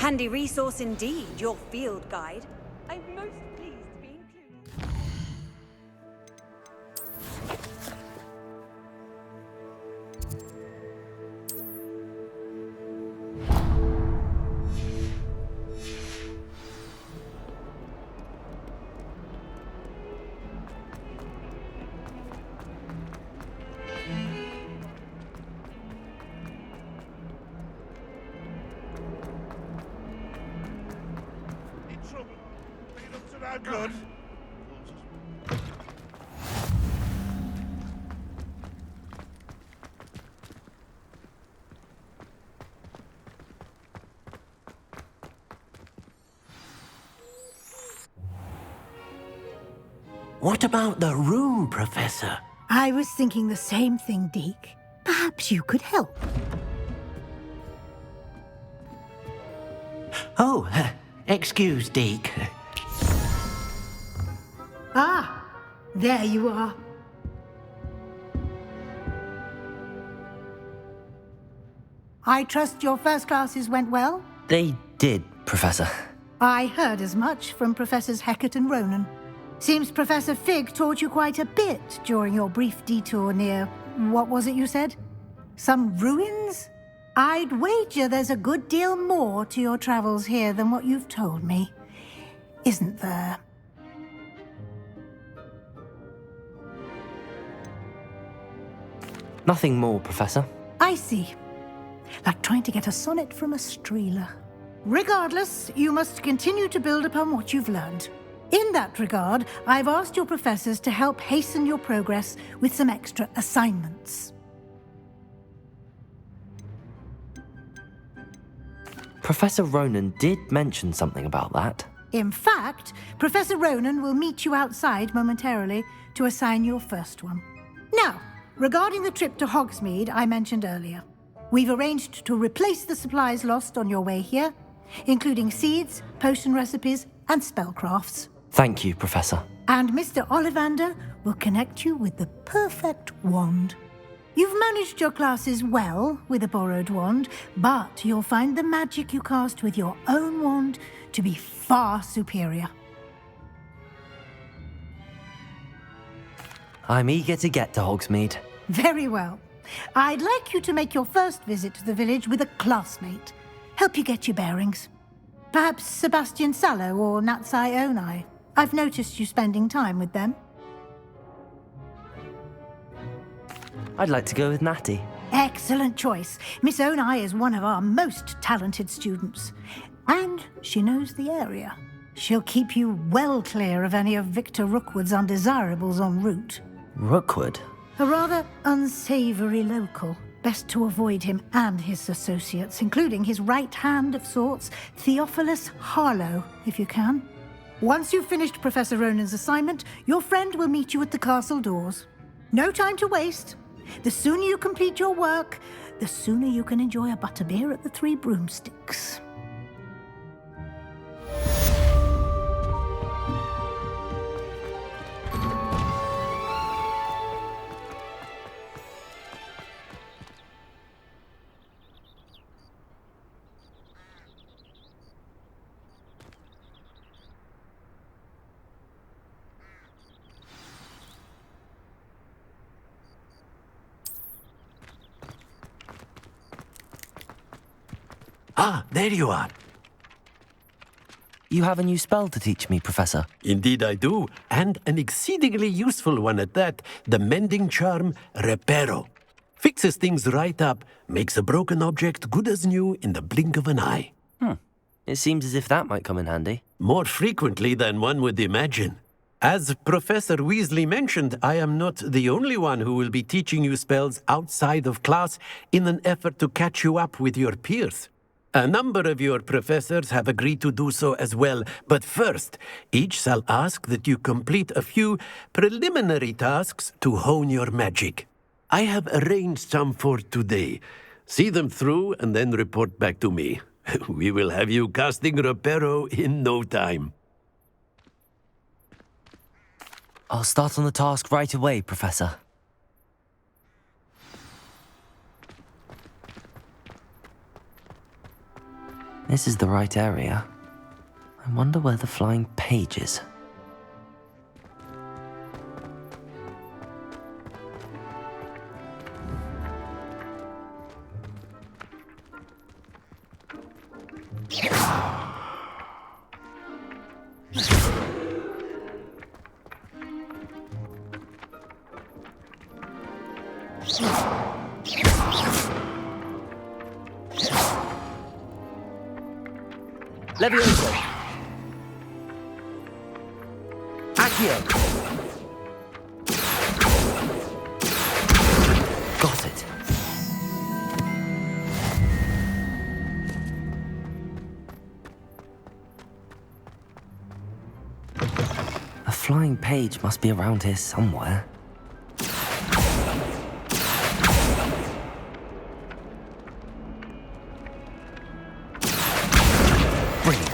Handy resource indeed, your field guide. I'm most pleased to be included. Good. What about the room, Professor? I was thinking the same thing, Deke. Perhaps you could help. Oh, excuse, Deke. Ah, there you are. I trust your first classes went well? They did, Professor. I heard as much from Professors Hecat and Ronan. Seems Professor Fig taught you quite a bit during your brief detour near... what was it you said? Some ruins? I'd wager there's a good deal more to your travels here than what you've told me. Isn't there? Nothing more, Professor. I see. Like trying to get a sonnet from a streeler. Regardless, you must continue to build upon what you've learned. In that regard, I've asked your professors to help hasten your progress with some extra assignments. Professor Ronan did mention something about that. In fact, Professor Ronan will meet you outside momentarily to assign your first one. Now, regarding the trip to Hogsmeade I mentioned earlier, we've arranged to replace the supplies lost on your way here, including seeds, potion recipes, and spellcrafts. Thank you, Professor. And Mr. Ollivander will connect you with the perfect wand. You've managed your classes well with a borrowed wand, but you'll find the magic you cast with your own wand to be far superior. I'm eager to get to Hogsmeade. Very well. I'd like you to make your first visit to the village with a classmate. Help you get your bearings. Perhaps Sebastian Sallow or Natsai Onai. I've noticed you spending time with them. I'd like to go with Natty. Excellent choice. Miss Onai is one of our most talented students. And she knows the area. She'll keep you well clear of any of Victor Rookwood's undesirables en route. Rookwood? A rather unsavory local. Best to avoid him and his associates, including his right hand of sorts, Theophilus Harlow, if you can. Once you've finished Professor Ronan's assignment, your friend will meet you at the castle doors. No time to waste. The sooner you complete your work, the sooner you can enjoy a butterbeer at the Three Broomsticks. Ah, there you are. You have a new spell to teach me, Professor. Indeed I do, and an exceedingly useful one at that, the mending charm Reparo. Fixes things right up, makes a broken object good as new in the blink of an eye. It seems as if that might come in handy. More frequently than one would imagine. As Professor Weasley mentioned, I am not the only one who will be teaching you spells outside of class in an effort to catch you up with your peers. A number of your professors have agreed to do so as well, but first, each shall ask that you complete a few preliminary tasks to hone your magic. I have arranged some for today. See them through and then report back to me. We will have you casting Reparo in no time. I'll start on the task right away, Professor. This is the right area. I wonder where the flying page is. Levioso. Accio. Got it. A flying page must be around here somewhere. Brilliant.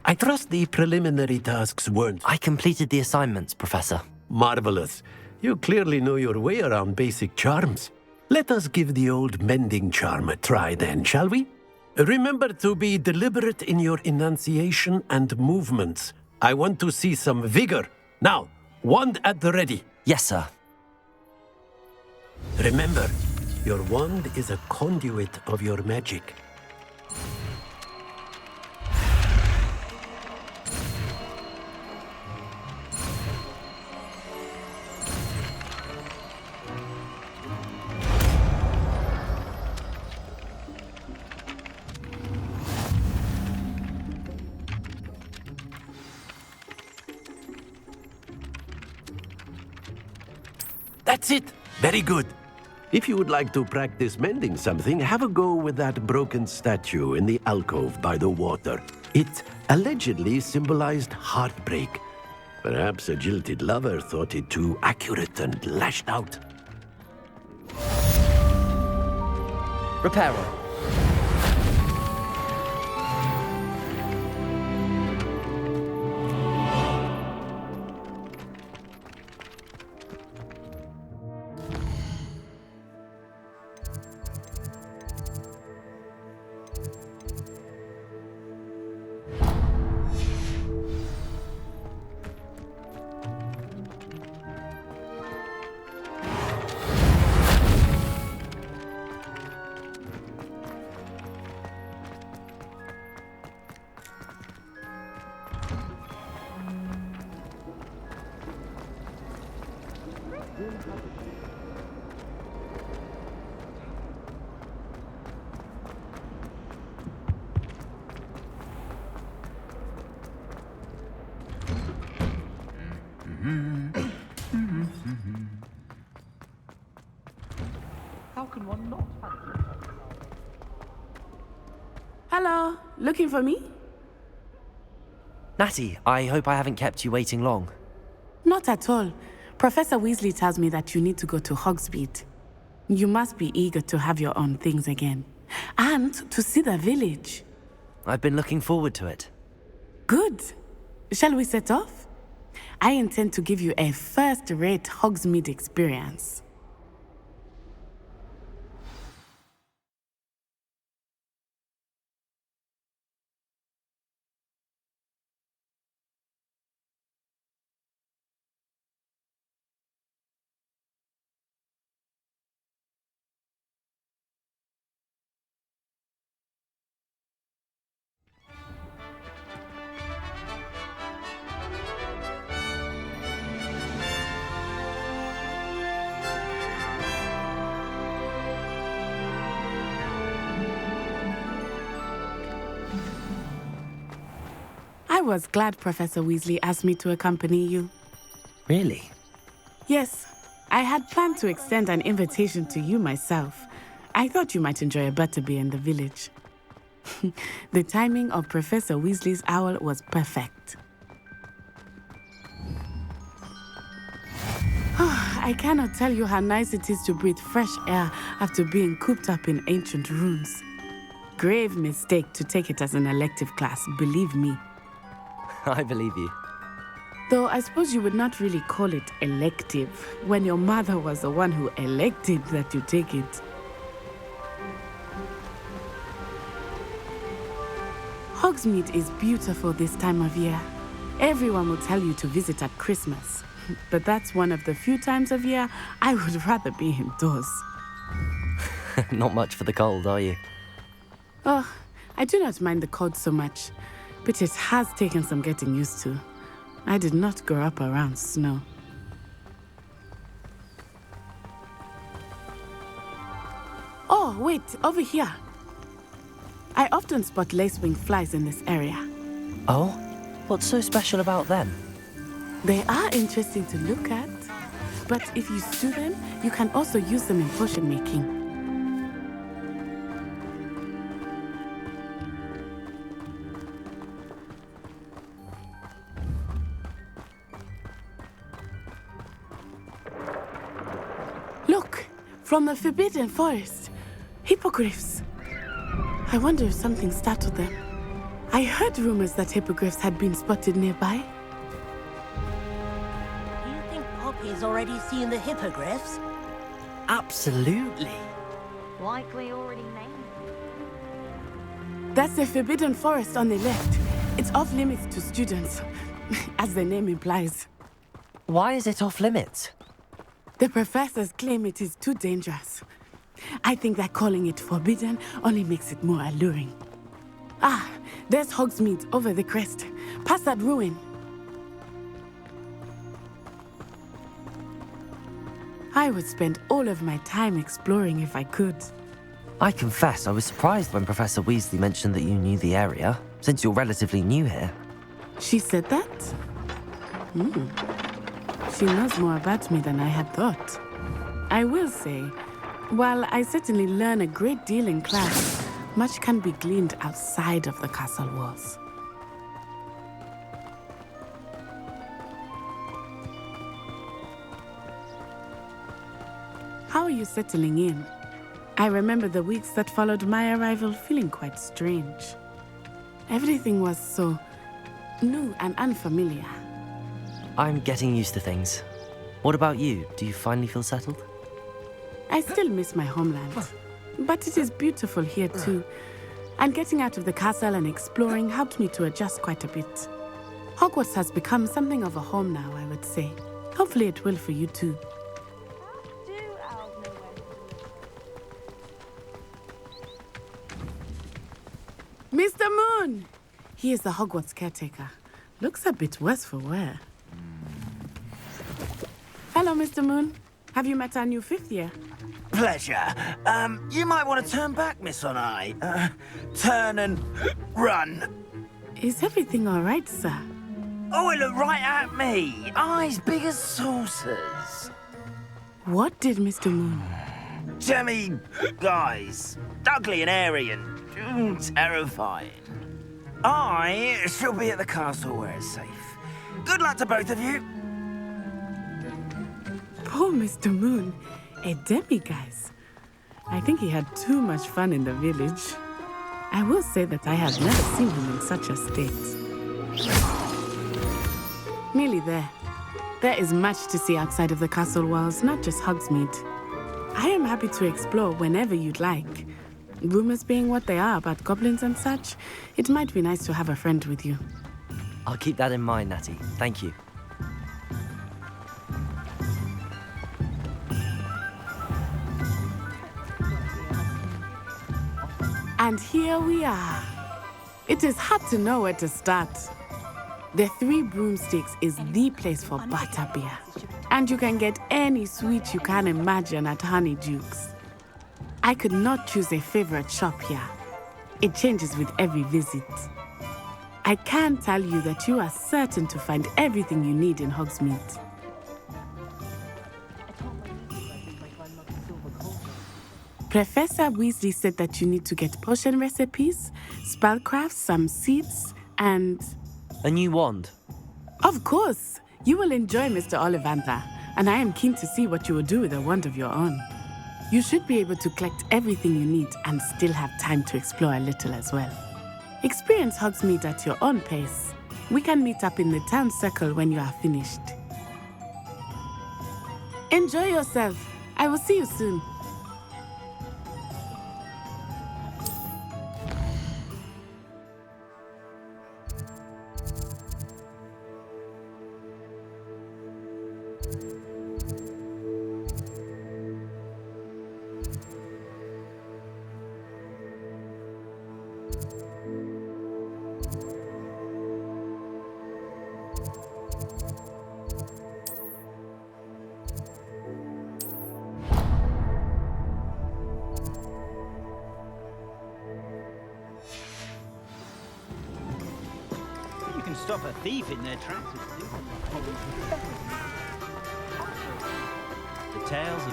I trust the preliminary tasks weren't I completed the assignments, Professor. marvelous. You clearly know your way around basic charms. Let us give the old mending charm a try then, shall we? Remember to be deliberate in your enunciation and movements. I want to see some vigor. Now, wand at the ready. Yes, sir. Remember, your wand is a conduit of your magic. That's it. Very good. If you would like to practice mending something, have a go with that broken statue in the alcove by the water. It allegedly symbolized heartbreak. Perhaps a jilted lover thought it too accurate and lashed out. Reparo. How can one not fancy? Hello, looking for me? Natty, I hope I haven't kept you waiting long. Not at all. Professor Weasley tells me that you need to go to Hogsmeade. You must be eager to have your own things again. And to see the village. I've been looking forward to it. Good. Shall we set off? I intend to give you a first-rate Hogsmeade experience. I was glad Professor Weasley asked me to accompany you. Really? Yes, I had planned to extend an invitation to you myself. I thought you might enjoy a butterbeer in the village. The timing of Professor Weasley's owl was perfect. I cannot tell you how nice it is to breathe fresh air after being cooped up in ancient rooms. Grave mistake to take it as an elective class, believe me. I believe you. Though I suppose you would not really call it elective when your mother was the one who elected that you take it. Hogsmeade is beautiful this time of year. Everyone will tell you to visit at Christmas. But that's one of the few times of year I would rather be indoors. Not much for the cold, are you? Oh, I do not mind the cold so much, but it has taken some getting used to. I did not grow up around snow. Oh, wait, over here. I often spot lacewing flies in this area. Oh? What's so special about them? They are interesting to look at, but if you stew them, you can also use them in potion making. Look, from the Forbidden Forest, hippogriffs. I wonder if something startled them. I heard rumors that hippogriffs had been spotted nearby. Do you think Poppy's already seen the hippogriffs? Absolutely. Likely already named. That's the Forbidden Forest on the left. It's off limits to students, as the name implies. Why is it off limits? The professors claim it is too dangerous. I think that calling it forbidden only makes it more alluring. Ah, there's Hogsmeade over the crest, past that ruin. I would spend all of my time exploring if I could. I confess I was surprised when Professor Weasley mentioned that you knew the area, since you're relatively new here. She said that? She knows more about me than I had thought. I will say, while I certainly learn a great deal in class, much can be gleaned outside of the castle walls. How are you settling in? I remember the weeks that followed my arrival feeling quite strange. Everything was so new and unfamiliar. I'm getting used to things. What about you? Do you finally feel settled? I still miss my homeland, but it is beautiful here too. And getting out of the castle and exploring helped me to adjust quite a bit. Hogwarts has become something of a home now, I would say. Hopefully it will for you too. Mr. Moon! He is the Hogwarts caretaker. Looks a bit worse for wear. Hello, Mr. Moon. Have you met our new fifth year? Pleasure. You might want to turn back, Miss Onai. Turn and run. Is everything all right, sir? Oh, it looked right at me. Eyes big as saucers. What did Mr. Moon? Jemmy guys. Ugly and airy and terrifying. I shall be at the castle where it's safe. Good luck to both of you. Poor Mr. Moon. A demiguise. I think he had too much fun in the village. I will say that I have never seen him in such a state. Nearly there. There is much to see outside of the castle walls, not just Hogsmeade. I am happy to explore whenever you'd like. Rumors being what they are about goblins and such, it might be nice to have a friend with you. I'll keep that in mind, Natty. Thank you. And here we are. It is hard to know where to start. The Three Broomsticks is the place for butterbeer. And you can get any sweet you can imagine at Honeydukes. I could not choose a favorite shop here. It changes with every visit. I can tell you that you are certain to find everything you need in Hogsmeade. Professor Weasley said that you need to get potion recipes, spellcrafts, some seeds, and... A new wand. Of course! You will enjoy Mr. Ollivander, and I am keen to see what you will do with a wand of your own. You should be able to collect everything you need and still have time to explore a little as well. Experience Hogsmeade at your own pace. We can meet up in the town circle when you are finished. Enjoy yourself. I will see you soon. You can stop a thief in their tracks. The tales of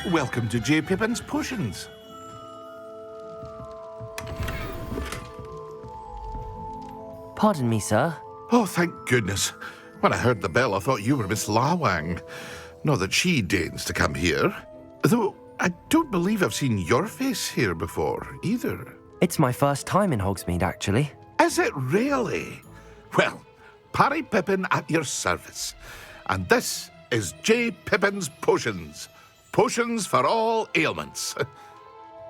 beautiful. Welcome to J. Pippin's Potions. Pardon me, sir. Oh, thank goodness. When I heard the bell, I thought you were Miss Lawang. Not that she deigns to come here. Though I don't believe I've seen your face here before, either. It's my first time in Hogsmeade, actually. Is it really? Well, Parry Pippin at your service. And this is J. Pippin's Potions. Potions for all ailments.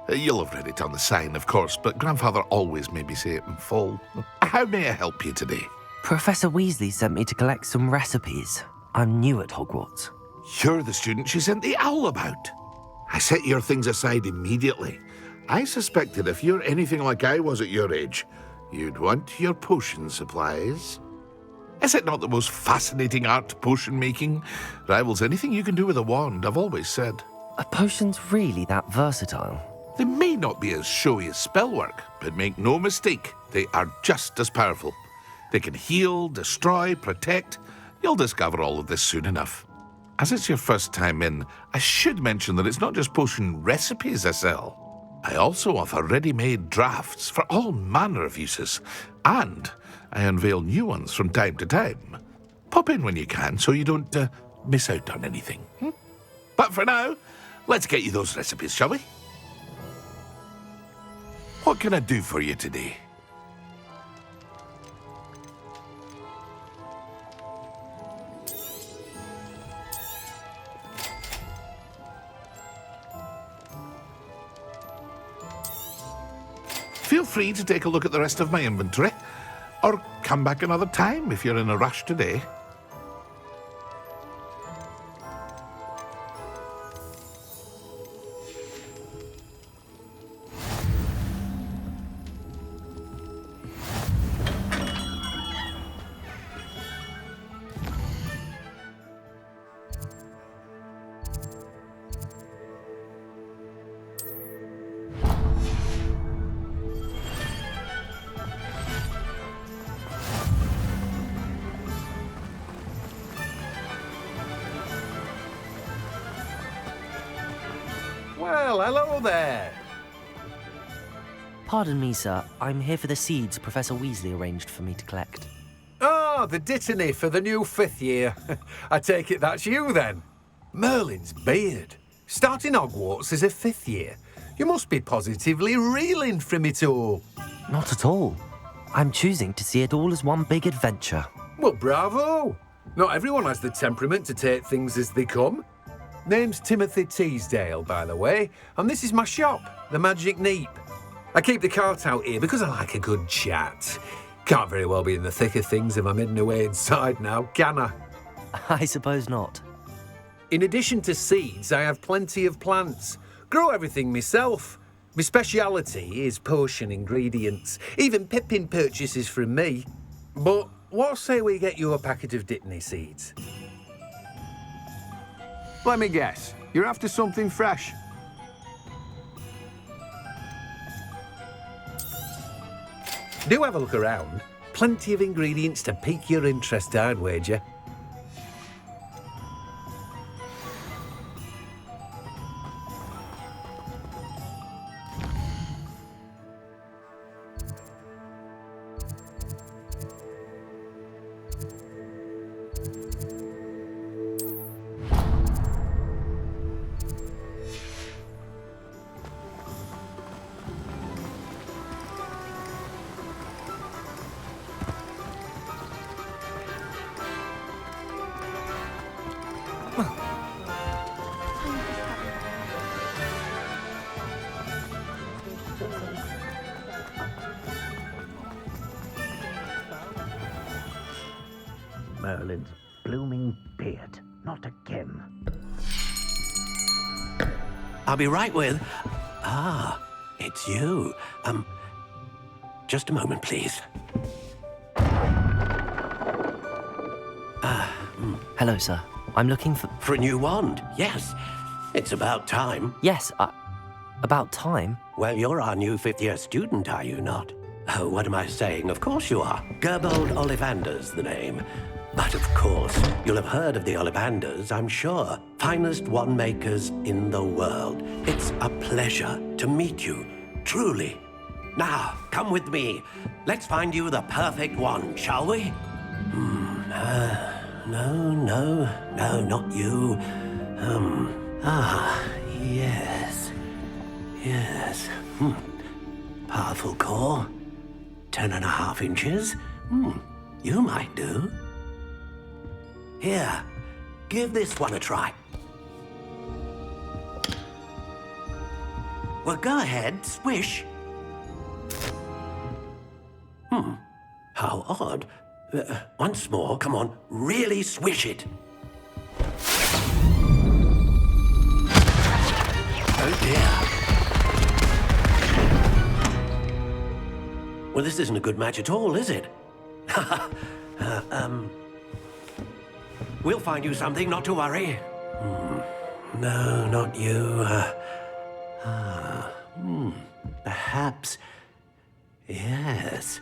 You'll have read it on the sign, of course, but Grandfather always made me say it in full. How may I help you today? Professor Weasley sent me to collect some recipes. I'm new at Hogwarts. You're the student she sent the owl about. I set your things aside immediately. I suspected if you're anything like I was at your age, you'd want your potion supplies. Is it not the most fascinating art, potion making? Rivals anything you can do with a wand, I've always said. Are potions really that versatile? They may not be as showy as spellwork, but make no mistake, they are just as powerful. They can heal, destroy, protect. You'll discover all of this soon enough. As it's your first time in, I should mention that it's not just potion recipes I sell. I also offer ready-made drafts for all manner of uses, and I unveil new ones from time to time. Pop in when you can so you don't miss out on anything. But for now, let's get you those recipes, shall we? What can I do for you today? Feel free to take a look at the rest of my inventory, or come back another time if you're in a rush today. Well, hello there. Pardon me, sir. I'm here for the seeds Professor Weasley arranged for me to collect. Ah, the dittany for the new 5th year. I take it that's you, then. Merlin's beard. Starting Hogwarts as a 5th year. You must be positively reeling from it all. Not at all. I'm choosing to see it all as one big adventure. Well, bravo. Not everyone has the temperament to take things as they come. Name's Timothy Teasdale, by the way, and this is my shop, the Magic Neep. I keep the cart out here because I like a good chat. Can't very well be in the thick of things if I'm hidden away inside now, can I? I suppose not. In addition to seeds, I have plenty of plants. Grow everything myself. My speciality is potion ingredients. Even Pippin purchases from me. But what say we get you a packet of Dittany seeds? Let me guess. You're after something fresh. Do have a look around. Plenty of ingredients to pique your interest, I'd wager. Merlin's blooming beard. Not again. I'll be right with... Ah, it's you. Just a moment, please. Hello, sir. I'm looking for... For a new wand, yes. It's about time. Yes, about time? Well, you're our new fifth-year student, are you not? Oh, what am I saying? Of course you are. Gerbold Ollivander's the name. But of course, you'll have heard of the Ollivanders, I'm sure. Finest wand makers in the world. It's a pleasure to meet you, truly. Now, come with me. Let's find you the perfect wand, shall we? No, not you. Yes. Powerful core. 10.5 inches. You might do. Here, give this one a try. Well, go ahead, swish. How odd. Once more, come on, really swish it. Oh dear. Well, this isn't a good match at all, is it? We'll find you something, not to worry. No, not you. Perhaps... Yes.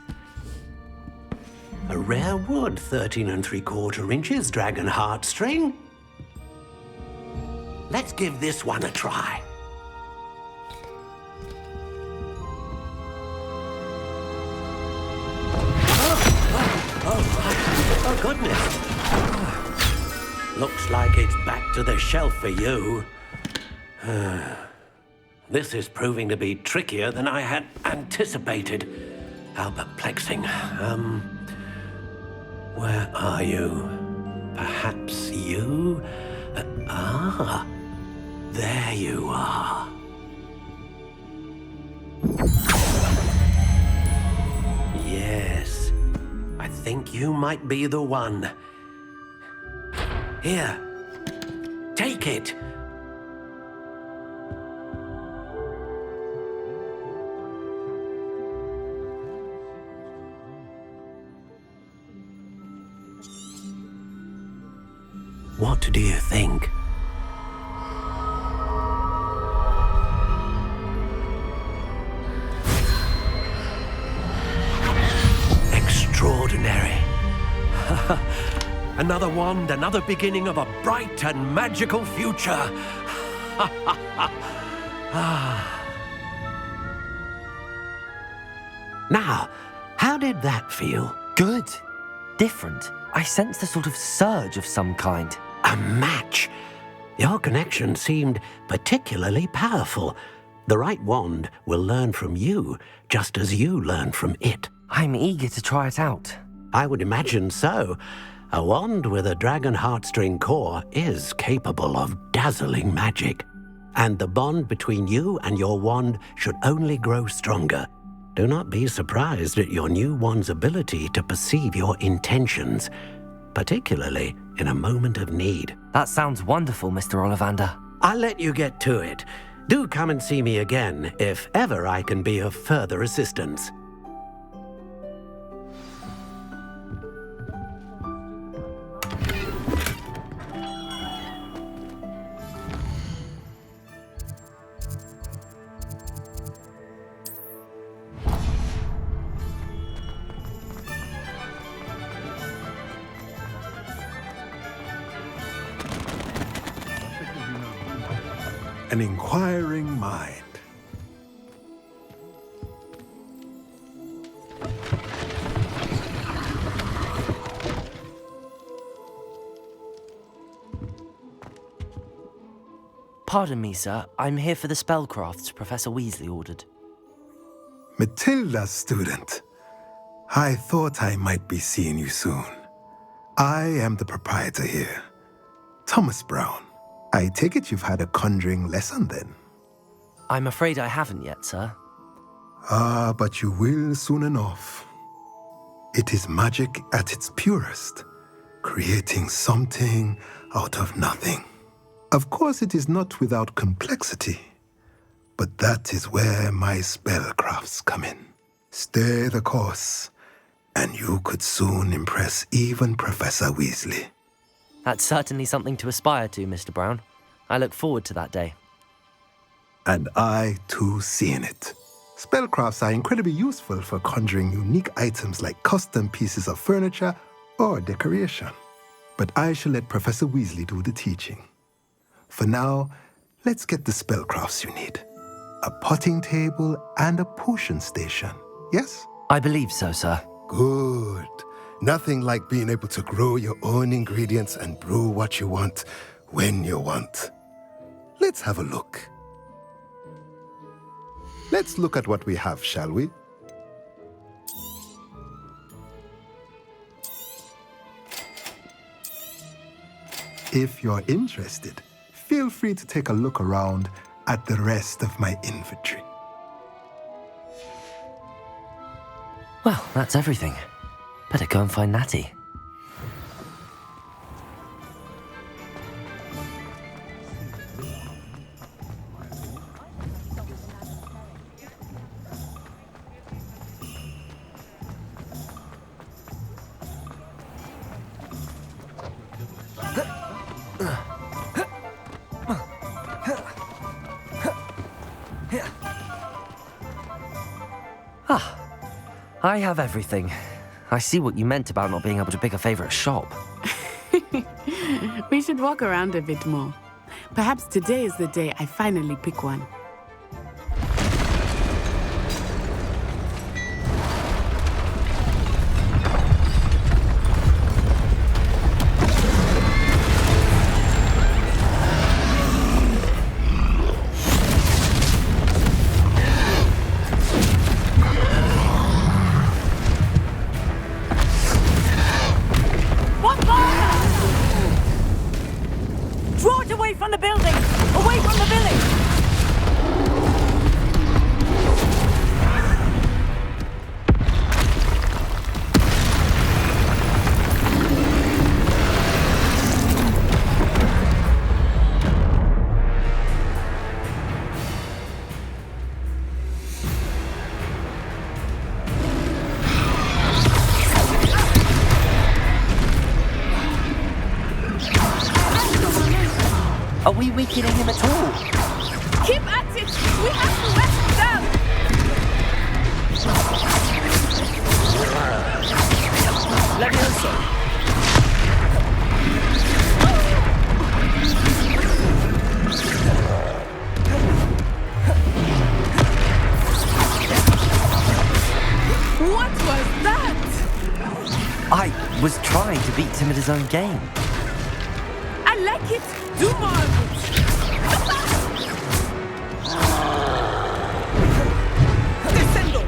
A rare wood, 13 3/4 inches, dragon heartstring. Let's give this one a try. Oh, goodness. Looks like it's back to the shelf for you. This is proving to be trickier than I had anticipated. How perplexing. Where are you? Perhaps you? There you are. Yes, I think you might be the one. Here, take it. What do you think? Extraordinary. Another wand, another beginning of a bright and magical future. Now, how did that feel? Good. Different. I sensed a sort of surge of some kind. A match. Your connection seemed particularly powerful. The right wand will learn from you, just as you learn from it. I'm eager to try it out. I would imagine so. A wand with a dragon heartstring core is capable of dazzling magic. And the bond between you and your wand should only grow stronger. Do not be surprised at your new wand's ability to perceive your intentions, particularly in a moment of need. That sounds wonderful, Mr. Ollivander. I'll let you get to it. Do come and see me again if ever I can be of further assistance. An inquiring mind. Pardon me, sir. I'm here for the spellcrafts Professor Weasley ordered. Matilda's student. I thought I might be seeing you soon. I am the proprietor here, Thomas Brown. I take it you've had a conjuring lesson then? I'm afraid I haven't yet, sir. But you will soon enough. It is magic at its purest, creating something out of nothing. Of course, it is not without complexity, but that is where my spellcrafts come in. Stay the course, and you could soon impress even Professor Weasley. That's certainly something to aspire to, Mr. Brown. I look forward to that day. And I, too, see in it. Spellcrafts are incredibly useful for conjuring unique items like custom pieces of furniture or decoration. But I shall let Professor Weasley do the teaching. For now, let's get the spellcrafts you need. A potting table and a potion station, yes? I believe so, sir. Good. Nothing like being able to grow your own ingredients and brew what you want when you want. Let's have a look. Let's look at what we have, shall we? If you're interested, feel free to take a look around at the rest of my inventory. Well, that's everything. Better go and find Natty. I have everything. I see what you meant about not being able to pick a favorite shop. We should walk around a bit more. Perhaps today is the day I finally pick one. Are we weakening him at all? Keep at it! We have to let him down! Levioso! What was that? I was trying to beat him at his own game. I like it! Do more of it! Descendo!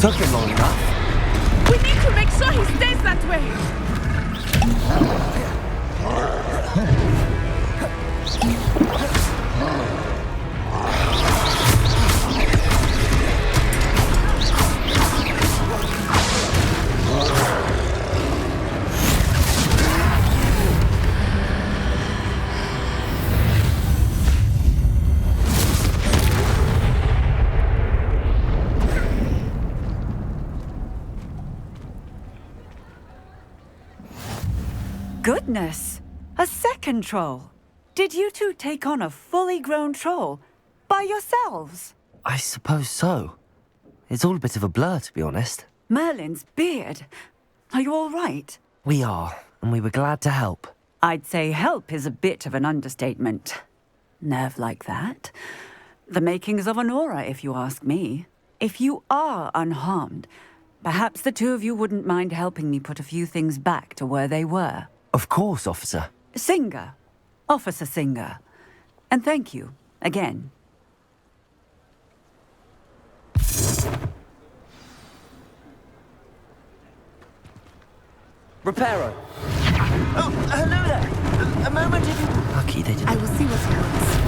Took him long enough. We need to make sure he stays that way. Goodness! A second troll! Did you two take on a fully grown troll by yourselves? I suppose so. It's all a bit of a blur, to be honest. Merlin's beard. Are you all right? We are, and we were glad to help. I'd say help is a bit of an understatement. Nerve like that. The makings of an aura, if you ask me. If you are unharmed, perhaps the two of you wouldn't mind helping me put a few things back to where they were. Of course, officer. Singer. Officer Singer. And thank you, again. Reparo! Oh, hello there. A moment if you... Lucky they didn't. I will see what he wants.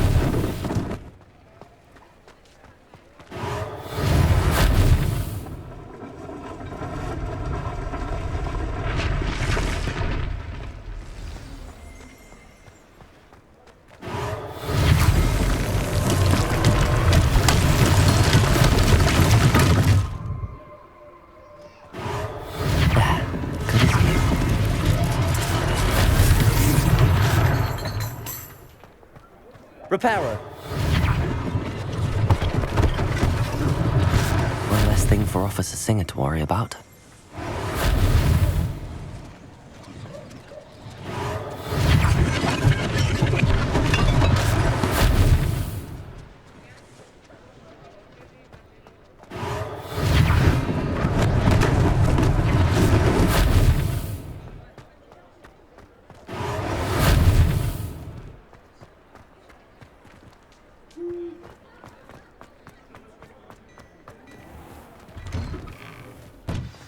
Reparo! One less thing for Officer Singer to worry about.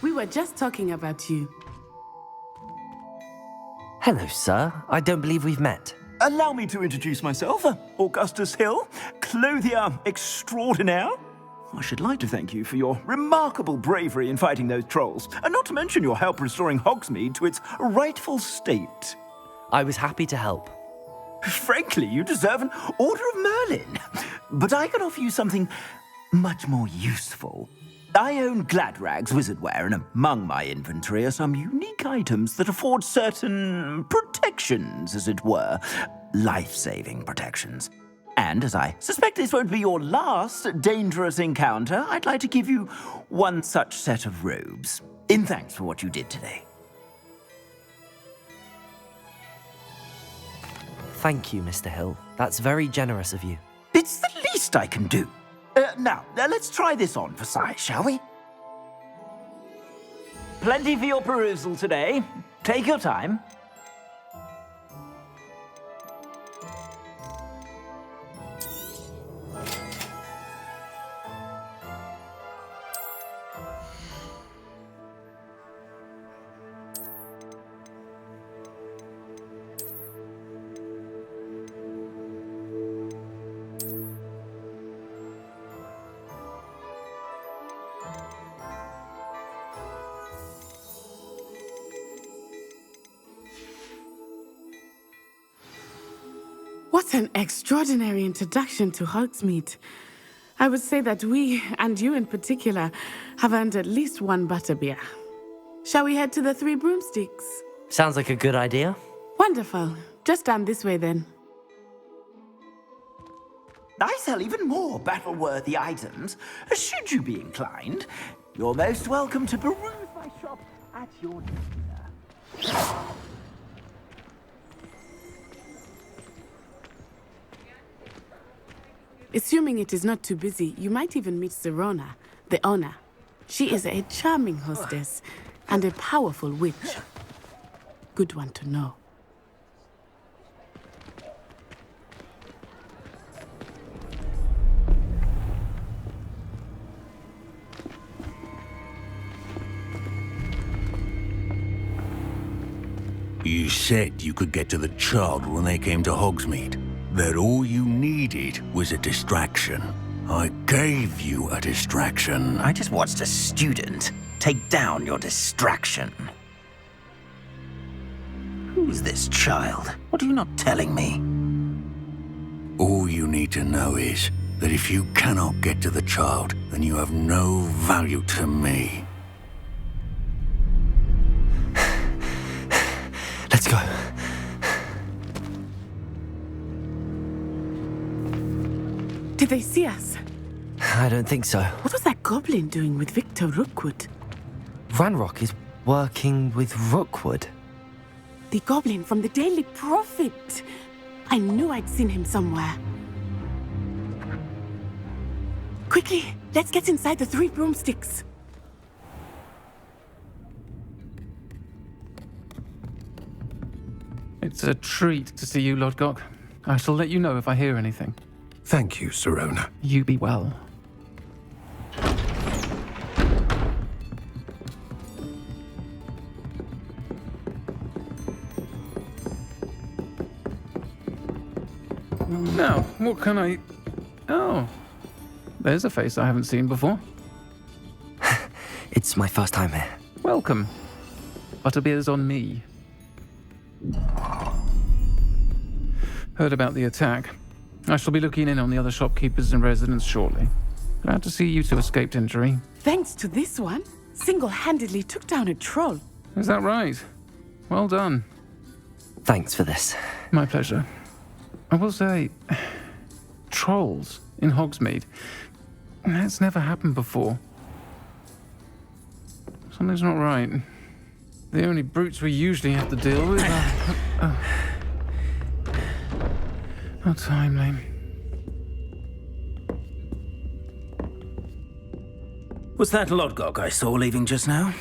We were just talking about you. Hello, sir. I don't believe we've met. Allow me to introduce myself, Augustus Hill, clothier extraordinaire. I should like to thank you for your remarkable bravery in fighting those trolls, and not to mention your help restoring Hogsmeade to its rightful state. I was happy to help. Frankly, you deserve an Order of Merlin. But I can offer you something much more useful. I own Gladrag's wizardware, and among my inventory are some unique items that afford certain protections, as it were. Life-saving protections. And as I suspect this won't be your last dangerous encounter, I'd like to give you one such set of robes, in thanks for what you did today. Thank you, Mr. Hill. That's very generous of you. It's the least I can do. Now, let's try this on for size, shall we? Plenty for your perusal today. Take your time. What an extraordinary introduction to Hogsmeade. I would say that we, and you in particular, have earned at least one butterbeer. Shall we head to the Three Broomsticks? Sounds like a good idea. Wonderful. Just down this way then. I sell even more battle-worthy items. Should you be inclined, you're most welcome to peruse my shop at your leisure. Assuming it is not too busy, you might even meet Serona, the owner. She is a charming hostess and a powerful witch. Good one to know. You said you could get to the child when they came to Hogsmeade. That all you needed was a distraction. I gave you a distraction. I just watched a student take down your distraction. Who's this child? What are you not telling me? All you need to know is that if you cannot get to the child, then you have no value to me. Let's go. Did they see us? I don't think so. What was that goblin doing with Victor Rookwood? Ranrock is working with Rookwood. The goblin from the Daily Prophet. I knew I'd seen him somewhere. Quickly, let's get inside the Three Broomsticks. It's a treat to see you, Lodgok. I shall let you know if I hear anything. Thank you, Serona. You be well. Now, what can I... Oh, there's a face I haven't seen before. It's my first time here. Welcome. Butterbeer's on me. Heard about the attack. I shall be looking in on the other shopkeepers and residents shortly. Glad to see you two escaped injury. Thanks to this one, single-handedly took down a troll. Is that right? Well done. Thanks for this. My pleasure. I will say, trolls in Hogsmeade. That's never happened before. Something's not right. The only brutes we usually have to deal with are... How timely. Was that Lodgok I saw leaving just now?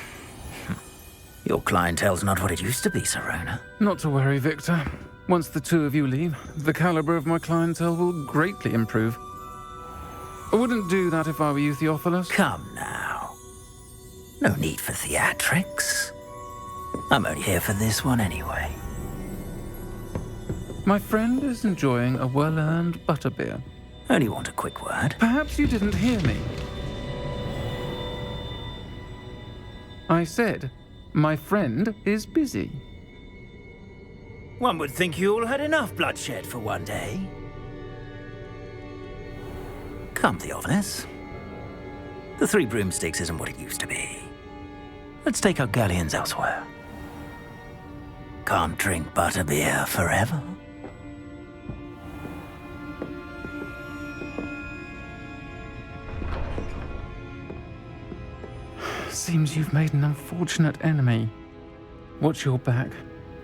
Your clientele's not what it used to be, Sirona. Not to worry, Victor. Once the two of you leave, the caliber of my clientele will greatly improve. I wouldn't do that if I were you, Theophilus. Come now. No need for theatrics. I'm only here for this one anyway. My friend is enjoying a well-earned butterbeer. Only want a quick word. Perhaps you didn't hear me. I said, my friend is busy. One would think you all had enough bloodshed for one day. Come, Theophilus. The Three Broomsticks isn't what it used to be. Let's take our galleons elsewhere. Can't drink butterbeer forever. Seems you've made an unfortunate enemy. Watch your back.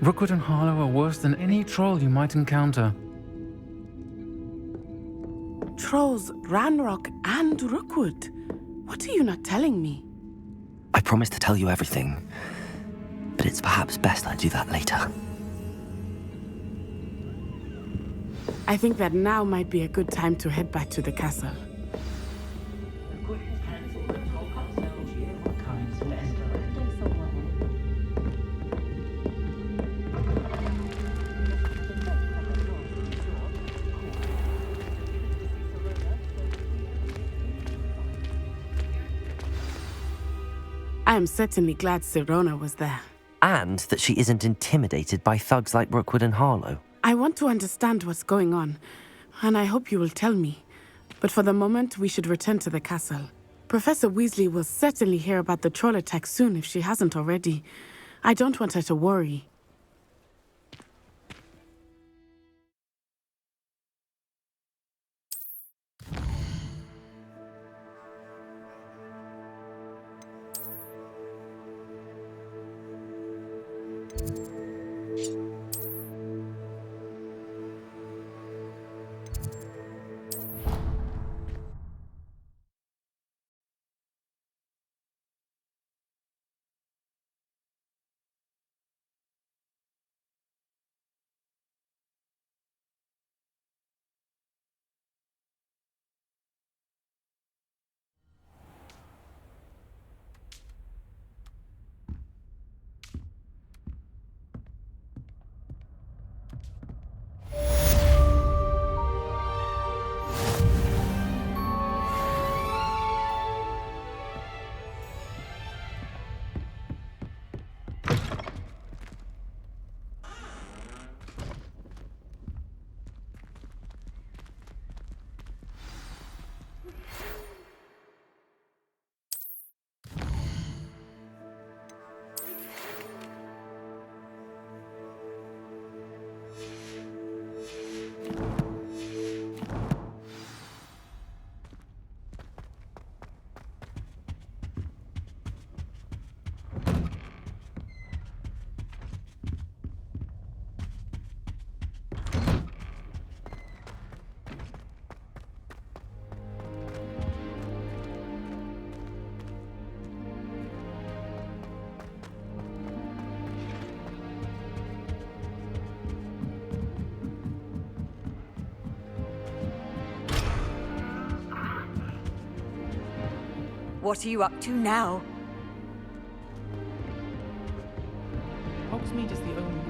Rookwood and Harlow are worse than any troll you might encounter. Trolls, Ranrock, and Rookwood. What are you not telling me? I promised to tell you everything, but it's perhaps best I do that later. I think that now might be a good time to head back to the castle. I am certainly glad Sirona was there. And that she isn't intimidated by thugs like Rookwood and Harlow. I want to understand what's going on, and I hope you will tell me. But for the moment, we should return to the castle. Professor Weasley will certainly hear about the troll attack soon if she hasn't already. I don't want her to worry. What are you up to now? Hogsmeade is the only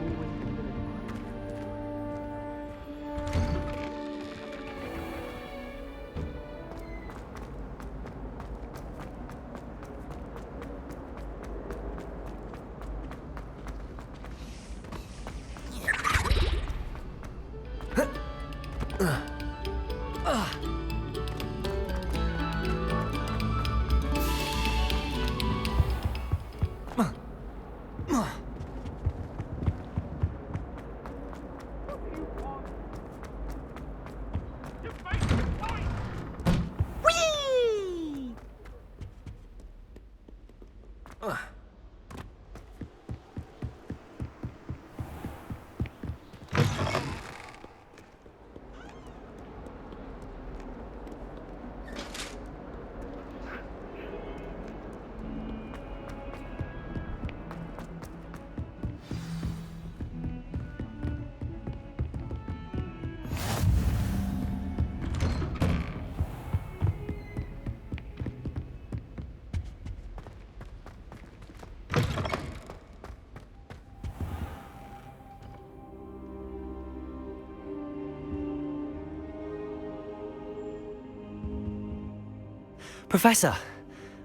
Professor,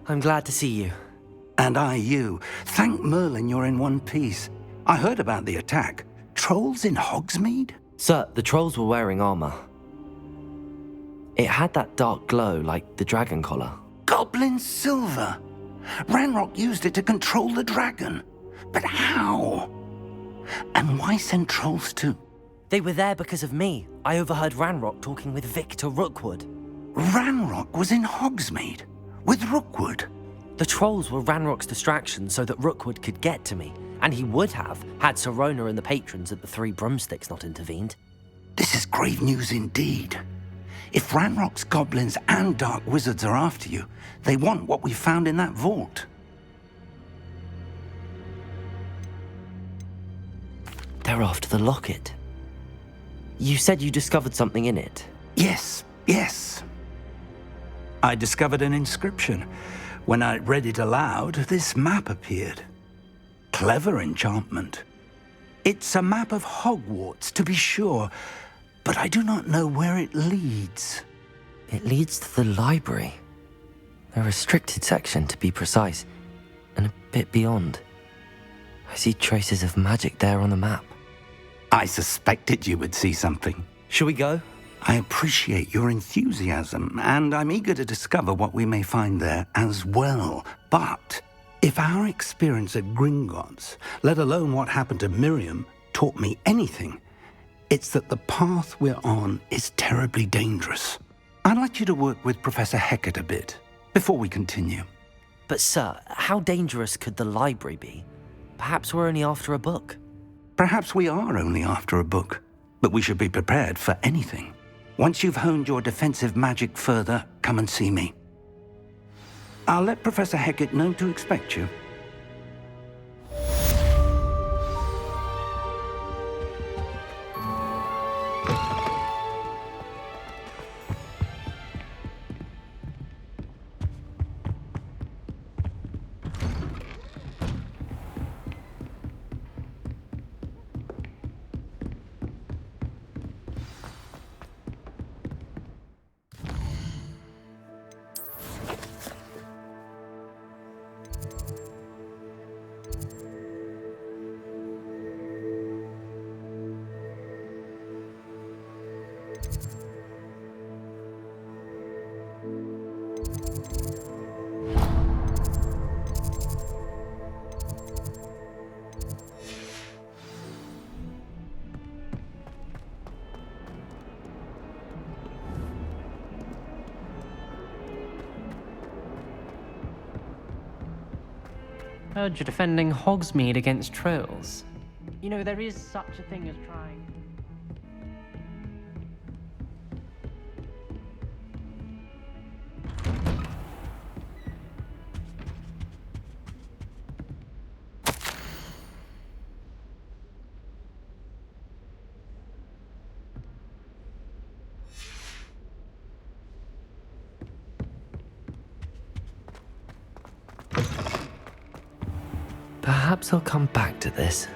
I'm glad to see you. And I you. Thank Merlin you're in one piece. I heard about the attack. Trolls in Hogsmeade? Sir, the trolls were wearing armor. It had that dark glow like the dragon collar. Goblin silver! Ranrock used it to control the dragon. But how? And why send trolls too? They were there because of me. I overheard Ranrock talking with Victor Rookwood. Ranrock was in Hogsmeade? With Rookwood? The trolls were Ranrock's distraction so that Rookwood could get to me. And he would have, had Sirona and the patrons at the Three Broomsticks not intervened. This is grave news indeed. If Ranrock's goblins and dark wizards are after you, they want what we found in that vault. They're after the locket. You said you discovered something in it. Yes. I discovered an inscription. When I read it aloud, this map appeared. Clever enchantment. It's a map of Hogwarts, to be sure, but I do not know where it leads. It leads to the library. A restricted section, to be precise, and a bit beyond. I see traces of magic there on the map. I suspected you would see something. Shall we go? I appreciate your enthusiasm, and I'm eager to discover what we may find there as well. But if our experience at Gringotts, let alone what happened to Miriam, taught me anything, it's that the path we're on is terribly dangerous. I'd like you to work with Professor Hecat a bit before we continue. But sir, how dangerous could the library be? Perhaps we're only after a book. Perhaps we are only after a book, but we should be prepared for anything. Once you've honed your defensive magic further, come and see me. I'll let Professor Hecat know to expect you. Heard you're defending Hogsmeade against trolls. You know, there is such a thing as trying... Perhaps I'll come back to this.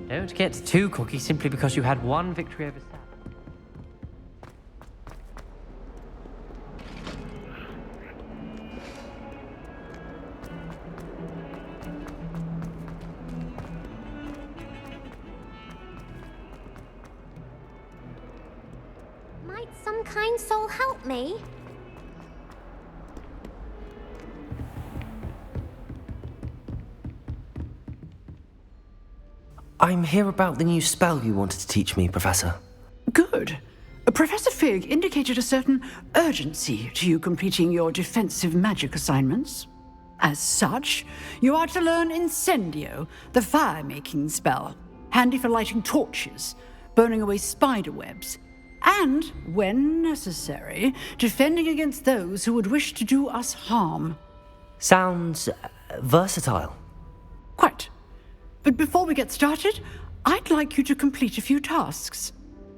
Don't get too cocky simply because you had one victory over Sam. My Might some kind soul help me? I'm here about the new spell you wanted to teach me, Professor. Good. Professor Fig indicated a certain urgency to you completing your defensive magic assignments. As such, you are to learn Incendio, the fire-making spell, handy for lighting torches, burning away spider webs, and, when necessary, defending against those who would wish to do us harm. Sounds versatile. Quite. But before we get started, I'd like you to complete a few tasks.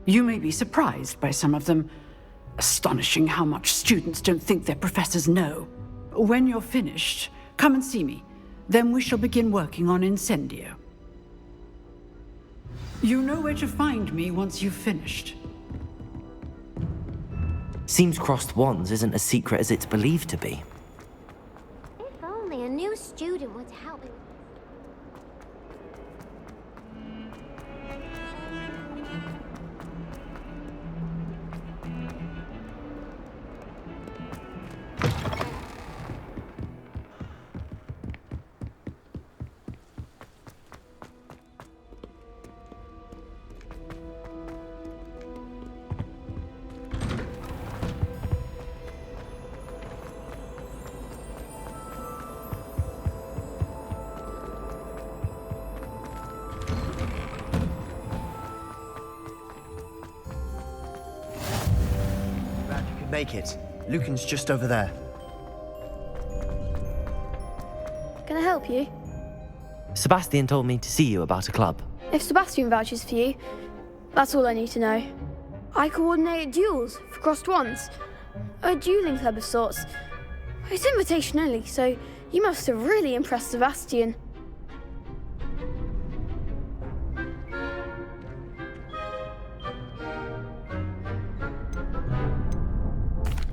You may be surprised by some of them. Astonishing how much students don't think their professors know. When you're finished, come and see me. Then we shall begin working on Incendio. You know where to find me once you've finished. Seems crossed wands isn't as secret as it's believed to be. If only a new student were to help me. Make it. Lucan's just over there. Can I help you? Sebastian told me to see you about a club. If Sebastian vouches for you, that's all I need to know. I coordinate duels for crossed wands. A dueling club of sorts. It's invitation only, so you must have really impressed Sebastian.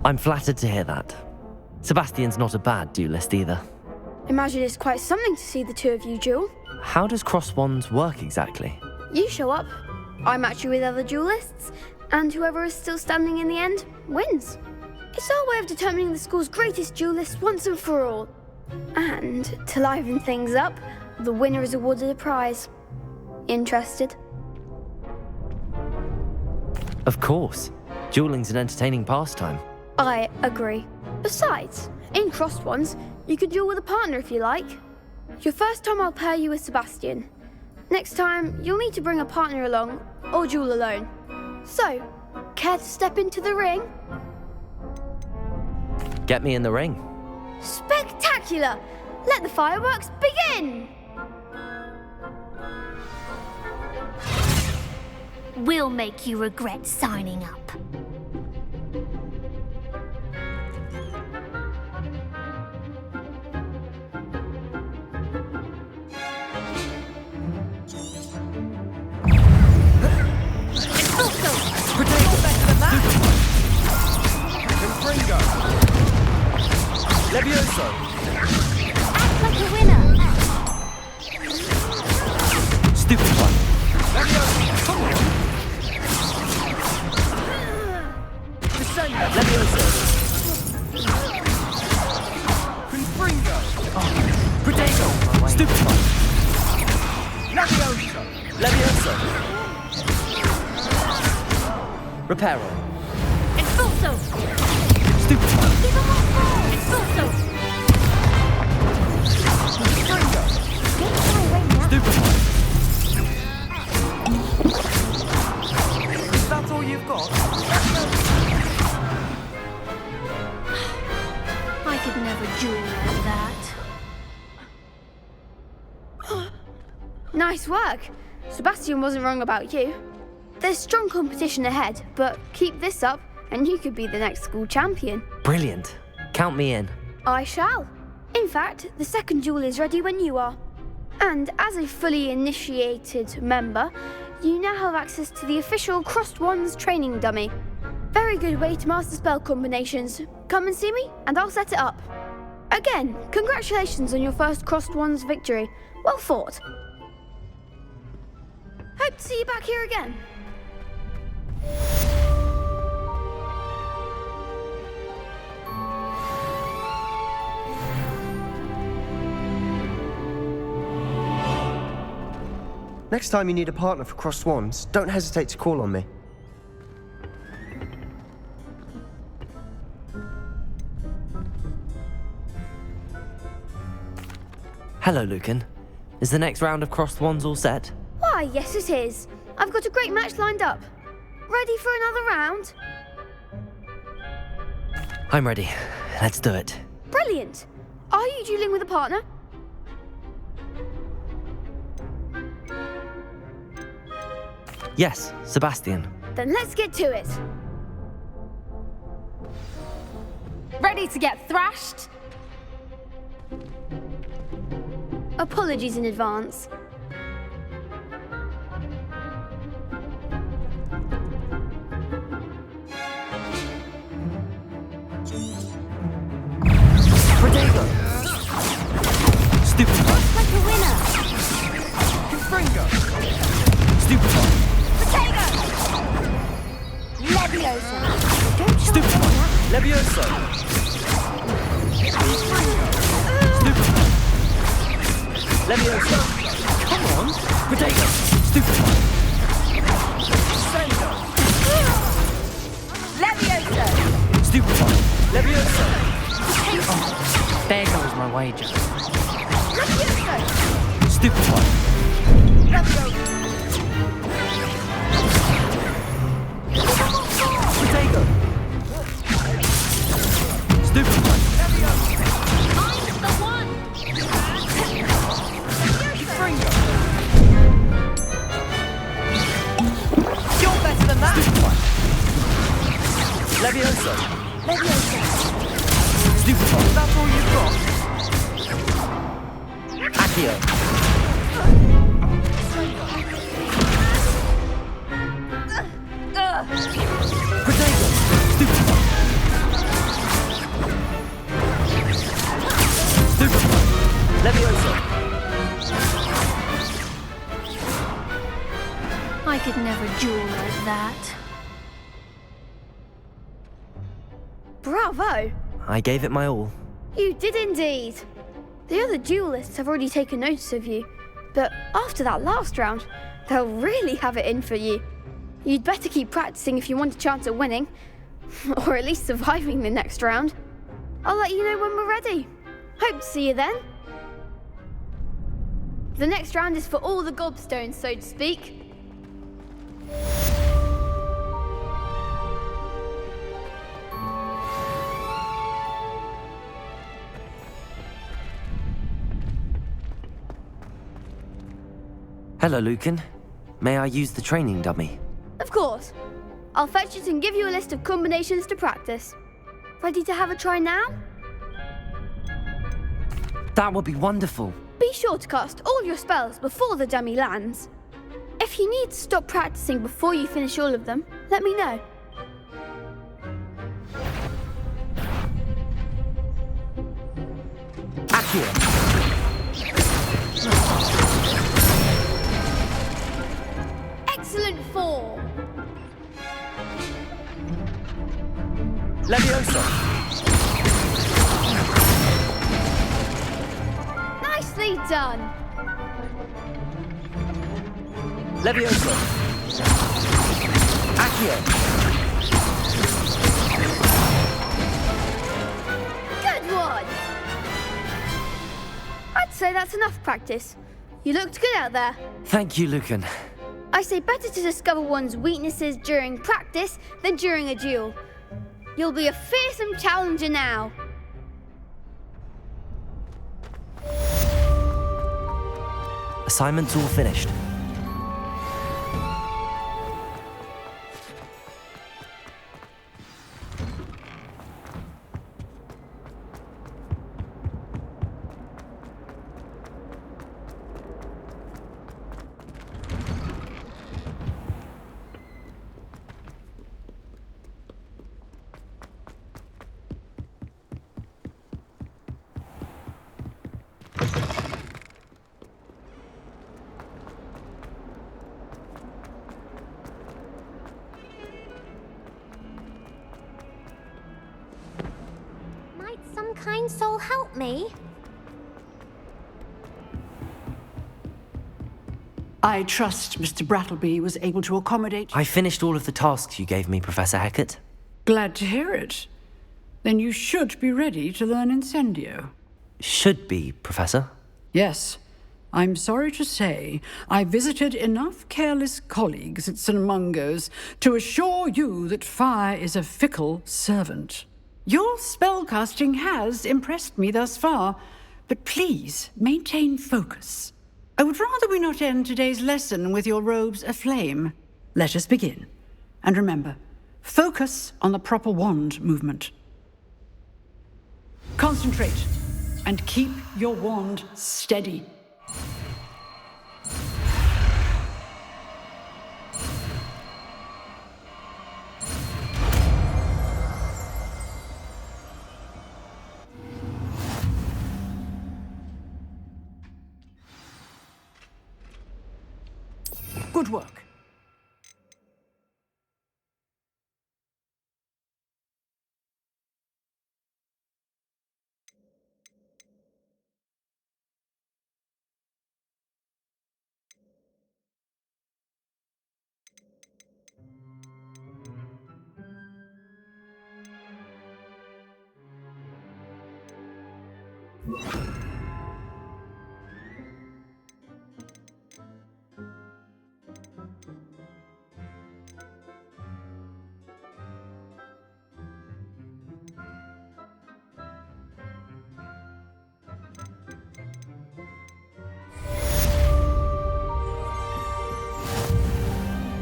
I'm flattered to hear that. Sebastian's not a bad duelist either. Imagine it's quite something to see the two of you duel. How does cross wands work exactly? You show up, I match you with other duelists, and whoever is still standing in the end wins. It's our way of determining the school's greatest duelist once and for all. And to liven things up, the winner is awarded a prize. Interested? Of course. Dueling's an entertaining pastime. I agree. Besides, in crossed ones, you can duel with a partner if you like. Your first time I'll pair you with Sebastian. Next time, you'll need to bring a partner along, or duel alone. So, care to step into the ring? Get me in the ring. Spectacular! Let the fireworks begin! We'll make you regret signing up. Levioso! Act like a winner! Stupid one! Levioso! Come on! Levioso! Confringo! Potato! Stupid one! Levioso! Levioso! Reparo! Expulso! Stupid one! Give him more ball! Expulso! Confringo! Get my way now. Stupid one! Is that all you've got? I could never duel like that. Nice work. Sebastian wasn't wrong about you. There's strong competition ahead, but keep this up and you could be the next school champion. Brilliant. Count me in. I shall. In fact, the second duel is ready when you are. And as a fully initiated member, you now have access to the official Crossed Wands training dummy. Very good way to master spell combinations. Come and see me, and I'll set it up. Again, congratulations on your first Crossed Wands victory. Well fought. Hope to see you back here again. Next time you need a partner for Crossed Wands, don't hesitate to call on me. Hello, Lucan. Is the next round of Crossed Wands all set? Why, yes it is. I've got a great match lined up. Ready for another round? I'm ready. Let's do it. Brilliant. Are you dueling with a partner? Yes, Sebastian. Then let's get to it. Ready to get thrashed? Apologies in advance. Protego! Stupefy! Like a winner! Confringo! Stupefy! Protego! Leviosa! Don't Stupefy! Leviosa! Stupefy! Leviosa! Come on! Protego! Stupefy! Sendo! Leviosa! Stupefy! Leviosa! Oh, there goes my wager. Stupefy! Protego! Stupefy! I'm the one! You're better than that! Leviosa! Leviosa! Stupefy! Is that all you've got? Accio! Protego! Stupefy! Stupefy! Leviosa! I could never duel like that. Bravo! I gave it my all. You did indeed. The other duelists have already taken notice of you, but after that last round, they'll really have it in for you. You'd better keep practicing if you want a chance at winning, or at least surviving the next round. I'll let you know when we're ready. Hope to see you then. The next round is for all the gobstones, so to speak. Hello, Lucan. May I use the training dummy? Of course. I'll fetch it and give you a list of combinations to practice. Ready to have a try now? That would be wonderful. Be sure to cast all your spells before the dummy lands. If you need to stop practicing before you finish all of them, let me know. Accio! Excellent form! Leviosa! Nicely done! Leviosa! Accio! Good one! I'd say that's enough practice. You looked good out there. Thank you, Lucan. I say better to discover one's weaknesses during practice than during a duel. You'll be a fearsome challenger now. Assignment's all finished. Might some kind soul help me? I trust Mr. Brattleby was able to accommodate... I finished all of the tasks you gave me, Professor Hecat. Glad to hear it. Then you should be ready to learn Incendio. Should be, Professor? Yes. I'm sorry to say, I visited enough careless colleagues at St. Mungo's to assure you that fire is a fickle servant. Your spellcasting has impressed me thus far, but please maintain focus. I would rather we not end today's lesson with your robes aflame. Let us begin. And remember, focus on the proper wand movement. Concentrate, and keep your wand steady. Good work.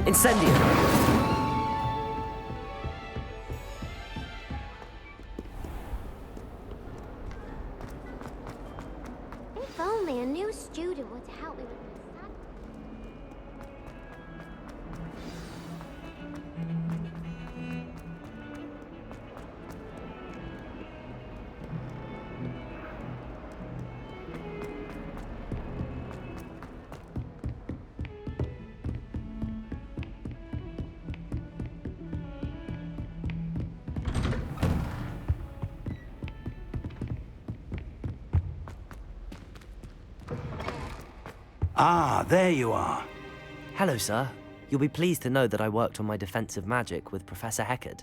Incendio! If only a new student were to help me with my studies. Ah, there you are. Hello, sir. You'll be pleased to know that I worked on my defensive magic with Professor Hecat.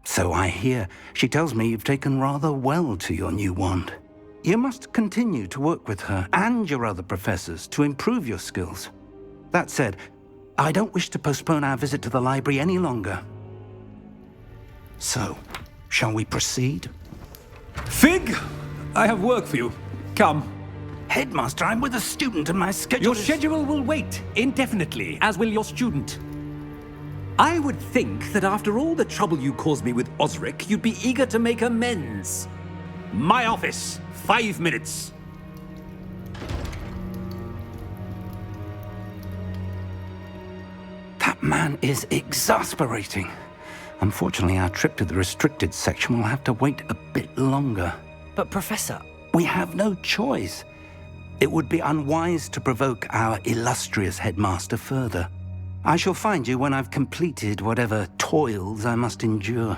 So I hear. She tells me you've taken rather well to your new wand. You must continue to work with her and your other professors to improve your skills. That said, I don't wish to postpone our visit to the library any longer. So, shall we proceed? Fig! I have work for you. Come. Headmaster, I'm with a student and my schedule Your schedule will wait indefinitely, as will your student. I would think that after all the trouble you caused me with Osric, you'd be eager to make amends. My office, 5 minutes. That man is exasperating. Unfortunately, our trip to the restricted section will have to wait a bit longer. But, Professor... We have no choice. It would be unwise to provoke our illustrious headmaster further. I shall find you when I've completed whatever toils I must endure.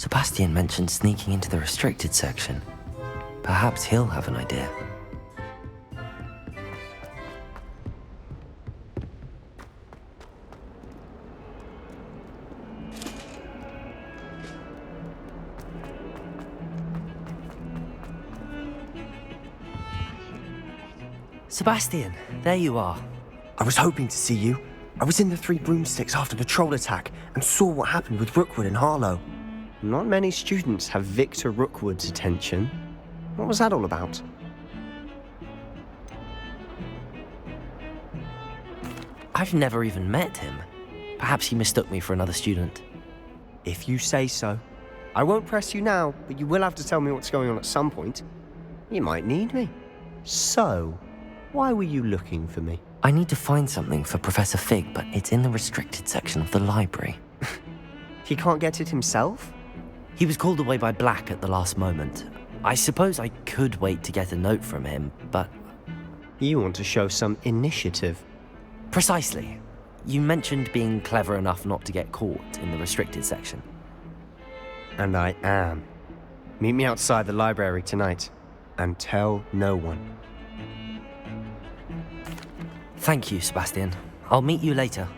Sebastian mentioned sneaking into the restricted section. Perhaps he'll have an idea. Sebastian, there you are. I was hoping to see you. I was in the Three Broomsticks after the troll attack and saw what happened with Rookwood and Harlow. Not many students have Victor Rookwood's attention. What was that all about? I've never even met him. Perhaps he mistook me for another student. If you say so. I won't press you now, but you will have to tell me what's going on at some point. You might need me. So, why were you looking for me? I need to find something for Professor Fig, but it's in the restricted section of the library. He can't get it himself? He was called away by Black at the last moment. I suppose I could wait to get a note from him, but... You want to show some initiative. Precisely. You mentioned being clever enough not to get caught in the restricted section. And I am. Meet me outside the library tonight, and tell no one. Thank you, Sebastian. I'll meet you later.